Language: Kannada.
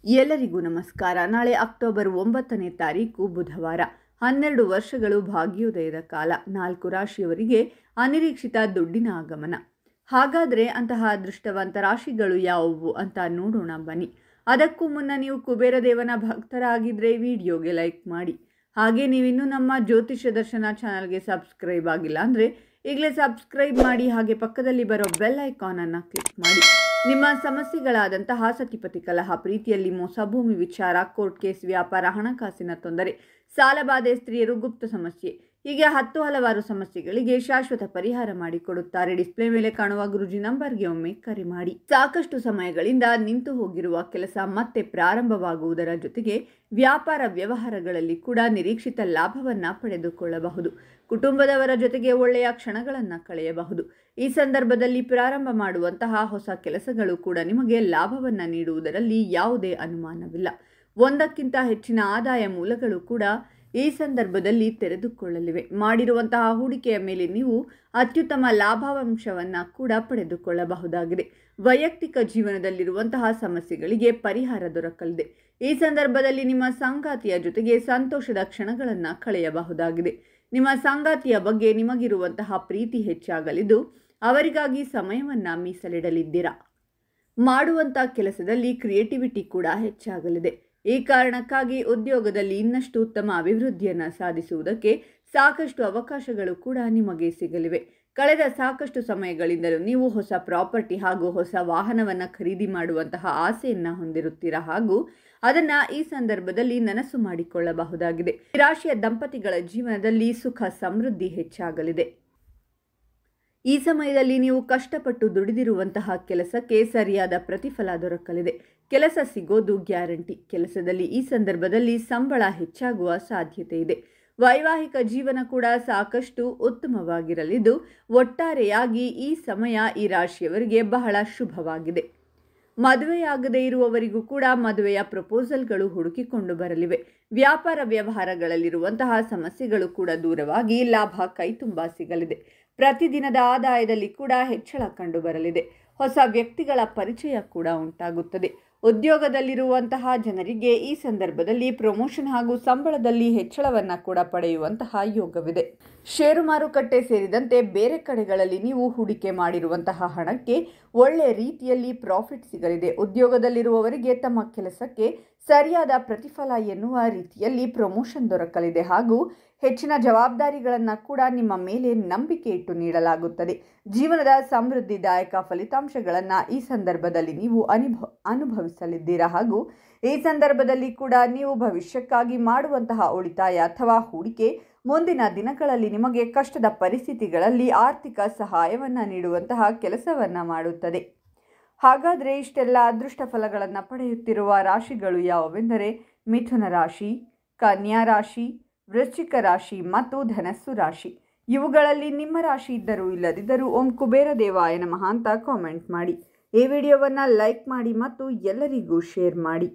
ಎಲ್ಲರಿಗೂ ನಮಸ್ಕಾರ. ನಾಳೆ ಅಕ್ಟೋಬರ್ 9ನೇ ತಾರೀಕು ಬುಧವಾರ. 12 ವರ್ಷಗಳು ಭಾಗ್ಯೋದಯದ ಕಾಲ. 4 ರಾಶಿಯವರಿಗೆ ಅನಿರೀಕ್ಷಿತ ದುಡ್ಡಿನ ಆಗಮನ. ಹಾಗಾದರೆ ಅಂತಹ ಅದೃಷ್ಟವಂತ ರಾಶಿಗಳು ಯಾವುವು ಅಂತ ನೋಡೋಣ ಬನ್ನಿ. ಅದಕ್ಕೂ ಮುನ್ನ ನೀವು ಕುಬೇರ ದೇವನ ಭಕ್ತರಾಗಿದ್ದರೆ ವಿಡಿಯೋಗೆ ಲೈಕ್ ಮಾಡಿ. ಹಾಗೆ ನೀವಿನ್ನೂ ನಮ್ಮ ಜ್ಯೋತಿಷ್ಯ ದರ್ಶನ ಚಾನಲ್ಗೆ ಸಬ್ಸ್ಕ್ರೈಬ್ ಆಗಿಲ್ಲ ಅಂದರೆ ಈಗಲೇ ಸಬ್ಸ್ಕ್ರೈಬ್ ಮಾಡಿ. ಹಾಗೆ ಪಕ್ಕದಲ್ಲಿ ಬರೋ ಬೆಲ್ ಐಕಾನನ್ನು ಕ್ಲಿಕ್ ಮಾಡಿ. ನಿಮ್ಮ ಸಮಸ್ಯೆಗಳಾದಂತಹ ಸತಿಪತಿ ಕಲಹ, ಪ್ರೀತಿಯಲ್ಲಿ ಮೋಸ, ಭೂಮಿ ವಿಚಾರ, ಕೋರ್ಟ್ ಕೇಸ್, ವ್ಯಾಪಾರ, ಹಣಕಾಸಿನ ತೊಂದರೆ, ಸಾಲಬಾಧೆ, ಸ್ತ್ರೀಯರು, ಗುಪ್ತ ಸಮಸ್ಯೆ, ಹೀಗೆ ಹಲವಾರು ಸಮಸ್ಯೆಗಳಿಗೆ ಶಾಶ್ವತ ಪರಿಹಾರ ಮಾಡಿಕೊಡುತ್ತಾರೆ. ಡಿಸ್ಪ್ಲೇ ಮೇಲೆ ಕಾಣುವ ಗುರುಜಿ ನಂಬರ್ಗೆ ಒಮ್ಮೆ ಕರೆ ಮಾಡಿ. ಸಾಕಷ್ಟು ಸಮಯಗಳಿಂದ ನಿಂತು ಹೋಗಿರುವ ಕೆಲಸ ಮತ್ತೆ ಪ್ರಾರಂಭವಾಗುವುದರ ಜೊತೆಗೆ ವ್ಯಾಪಾರ ವ್ಯವಹಾರಗಳಲ್ಲಿ ಕೂಡ ನಿರೀಕ್ಷಿತ ಲಾಭವನ್ನು ಪಡೆದುಕೊಳ್ಳಬಹುದು. ಕುಟುಂಬದವರ ಜೊತೆಗೆ ಒಳ್ಳೆಯ ಕ್ಷಣಗಳನ್ನು ಕಳೆಯಬಹುದು. ಈ ಸಂದರ್ಭದಲ್ಲಿ ಪ್ರಾರಂಭ ಮಾಡುವಂತಹ ಹೊಸ ಕೆಲಸಗಳು ಕೂಡ ನಿಮಗೆ ಲಾಭವನ್ನು ನೀಡುವುದರಲ್ಲಿ ಯಾವುದೇ ಅನುಮಾನವಿಲ್ಲ. ಒಂದಕ್ಕಿಂತ ಹೆಚ್ಚಿನ ಆದಾಯ ಮೂಲಗಳು ಕೂಡ ಈ ಸಂದರ್ಭದಲ್ಲಿ ತೆರೆದುಕೊಳ್ಳಲಿವೆ. ಮಾಡಿರುವಂತಹ ಹೂಡಿಕೆಯ ಮೇಲೆ ನೀವು ಅತ್ಯುತ್ತಮ ಲಾಭಾಂಶವನ್ನು ಕೂಡ ಪಡೆದುಕೊಳ್ಳಬಹುದಾಗಿದೆ. ವೈಯಕ್ತಿಕ ಜೀವನದಲ್ಲಿರುವಂತಹ ಸಮಸ್ಯೆಗಳಿಗೆ ಪರಿಹಾರ ದೊರಕಲಿದೆ. ಈ ಸಂದರ್ಭದಲ್ಲಿ ನಿಮ್ಮ ಸಂಗಾತಿಯ ಜೊತೆಗೆ ಸಂತೋಷದ ಕ್ಷಣಗಳನ್ನು ಕಳೆಯಬಹುದಾಗಿದೆ. ನಿಮ್ಮ ಸಂಗಾತಿಯ ಬಗ್ಗೆ ನಿಮಗಿರುವಂತಹ ಪ್ರೀತಿ ಹೆಚ್ಚಾಗಲಿದ್ದು ಅವರಿಗಾಗಿ ಸಮಯವನ್ನು ಮೀಸಲಿಡಲಿದ್ದೀರಾ. ಮಾಡುವಂಥ ಕೆಲಸದಲ್ಲಿ ಕ್ರಿಯೇಟಿವಿಟಿ ಕೂಡ ಹೆಚ್ಚಾಗಲಿದೆ. ಈ ಕಾರಣಕ್ಕಾಗಿ ಉದ್ಯೋಗದಲ್ಲಿ ಇನ್ನಷ್ಟು ಉತ್ತಮ ಅಭಿವೃದ್ಧಿಯನ್ನು ಸಾಧಿಸುವುದಕ್ಕೆ ಸಾಕಷ್ಟು ಅವಕಾಶಗಳು ಕೂಡ ನಿಮಗೆ ಸಿಗಲಿವೆ. ಕಳೆದ ಸಾಕಷ್ಟು ಸಮಯಗಳಿಂದಲೂ ನೀವು ಹೊಸ ಪ್ರಾಪರ್ಟಿ ಹಾಗೂ ಹೊಸ ವಾಹನವನ್ನು ಖರೀದಿ ಮಾಡುವಂತಹ ಆಸೆಯನ್ನು ಹೊಂದಿರುತ್ತೀರಾ ಹಾಗೂ ಅದನ್ನು ಈ ಸಂದರ್ಭದಲ್ಲಿ ನನಸು ಮಾಡಿಕೊಳ್ಳಬಹುದಾಗಿದೆ. ಈ ರಾಶಿಯ ದಂಪತಿಗಳ ಜೀವನದಲ್ಲಿ ಸುಖ ಸಮೃದ್ಧಿ ಹೆಚ್ಚಾಗಲಿದೆ. ಈ ಸಮಯದಲ್ಲಿ ನೀವು ಕಷ್ಟಪಟ್ಟು ದುಡಿದಿರುವಂತಹ ಕೆಲಸಕ್ಕೆ ಸರಿಯಾದ ಪ್ರತಿಫಲ ದೊರಕಲಿದೆ. ಕೆಲಸ ಸಿಗೋದು ಗ್ಯಾರಂಟಿ. ಕೆಲಸದಲ್ಲಿ ಈ ಸಂದರ್ಭದಲ್ಲಿ ಸಂಬಳ ಹೆಚ್ಚಾಗುವ ಸಾಧ್ಯತೆ ಇದೆ. ವೈವಾಹಿಕ ಜೀವನ ಕೂಡ ಸಾಕಷ್ಟು ಉತ್ತಮವಾಗಿರಲಿದ್ದು ಒಟ್ಟಾರೆಯಾಗಿ ಈ ಸಮಯ ಈ ರಾಶಿಯವರಿಗೆ ಬಹಳ ಶುಭವಾಗಿದೆ. ಮದುವೆಯಾಗದೇ ಇರುವವರಿಗೂ ಕೂಡ ಮದುವೆಯ ಪ್ರಪೋಸಲ್ಗಳು ಹುಡುಕಿಕೊಂಡು ಬರಲಿವೆ. ವ್ಯಾಪಾರ ವ್ಯವಹಾರಗಳಲ್ಲಿರುವಂತಹ ಸಮಸ್ಯೆಗಳು ಕೂಡ ದೂರವಾಗಿ ಲಾಭ ಕೈತುಂಬ ಸಿಗಲಿದೆ. ಪ್ರತಿದಿನದ ಆದಾಯದಲ್ಲಿ ಕೂಡ ಹೆಚ್ಚಳ ಕಂಡು ಬರಲಿದೆ. ಹೊಸ ವ್ಯಕ್ತಿಗಳ ಪರಿಚಯ ಕೂಡ ಉಂಟಾಗುತ್ತದೆ. ಉದ್ಯೋಗದಲ್ಲಿರುವಂತಹ ಜನರಿಗೆ ಈ ಸಂದರ್ಭದಲ್ಲಿ ಪ್ರಮೋಷನ್ ಹಾಗೂ ಸಂಬಳದಲ್ಲಿ ಹೆಚ್ಚಳವನ್ನು ಕೂಡ ಪಡೆಯುವಂತಹ ಯೋಗವಿದೆ. ಷೇರು ಮಾರುಕಟ್ಟೆ ಸೇರಿದಂತೆ ಬೇರೆ ಕಡೆಗಳಲ್ಲಿ ನೀವು ಹೂಡಿಕೆ ಮಾಡಿರುವಂತಹ ಹಣಕ್ಕೆ ಒಳ್ಳೆಯ ರೀತಿಯಲ್ಲಿ ಪ್ರಾಫಿಟ್ ಸಿಗಲಿದೆ. ಉದ್ಯೋಗದಲ್ಲಿರುವವರಿಗೆ ತಮ್ಮ ಕೆಲಸಕ್ಕೆ ಸರಿಯಾದ ಪ್ರತಿಫಲ ಎನ್ನುವ ರೀತಿಯಲ್ಲಿ ಪ್ರಮೋಷನ್ ದೊರಕಲಿದೆ ಹಾಗೂ ಹೆಚ್ಚಿನ ಜವಾಬ್ದಾರಿಗಳನ್ನು ಕೂಡ ನಿಮ್ಮ ಮೇಲೆ ನಂಬಿಕೆ ಇಟ್ಟು ನೀಡಲಾಗುತ್ತದೆ. ಜೀವನದ ಸಮೃದ್ಧಿದಾಯಕ ಫಲಿತಾಂಶಗಳನ್ನು ಈ ಸಂದರ್ಭದಲ್ಲಿ ನೀವು ಅನುಭವಿಸಲಿದ್ದೀರಾ ಹಾಗೂ ಈ ಸಂದರ್ಭದಲ್ಲಿ ಕೂಡ ನೀವು ಭವಿಷ್ಯಕ್ಕಾಗಿ ಮಾಡುವಂತಹ ಉಳಿತಾಯ ಅಥವಾ ಹೂಡಿಕೆ ಮುಂದಿನ ದಿನಗಳಲ್ಲಿ ನಿಮಗೆ ಕಷ್ಟದ ಪರಿಸ್ಥಿತಿಗಳಲ್ಲಿ ಆರ್ಥಿಕ ಸಹಾಯವನ್ನು ನೀಡುವಂತಹ ಕೆಲಸವನ್ನು ಮಾಡುತ್ತದೆ. ಹಾಗಾದರೆ ಇಷ್ಟೆಲ್ಲ ಅದೃಷ್ಟ ಫಲಗಳನ್ನು ಪಡೆಯುತ್ತಿರುವ ರಾಶಿಗಳು ಯಾವುವೆಂದರೆ ಮಿಥುನ ರಾಶಿ, ಕನ್ಯಾ ರಾಶಿ, ವೃಶ್ಚಿಕ ರಾಶಿ ಮತ್ತು ಧನಸ್ಸು ರಾಶಿ. ಇವುಗಳಲ್ಲಿ ನಿಮ್ಮ ರಾಶಿ ಇದ್ದರೂ ಇಲ್ಲದಿದ್ದರೂ ಓಂ ಕುಬೇರ ದೇವಾಯ ನಮಃ ಅಂತ ಕಾಮೆಂಟ್ ಮಾಡಿ. ಈ ವಿಡಿಯೋವನ್ನು ಲೈಕ್ ಮಾಡಿ ಮತ್ತು ಎಲ್ಲರಿಗೂ ಶೇರ್ ಮಾಡಿ.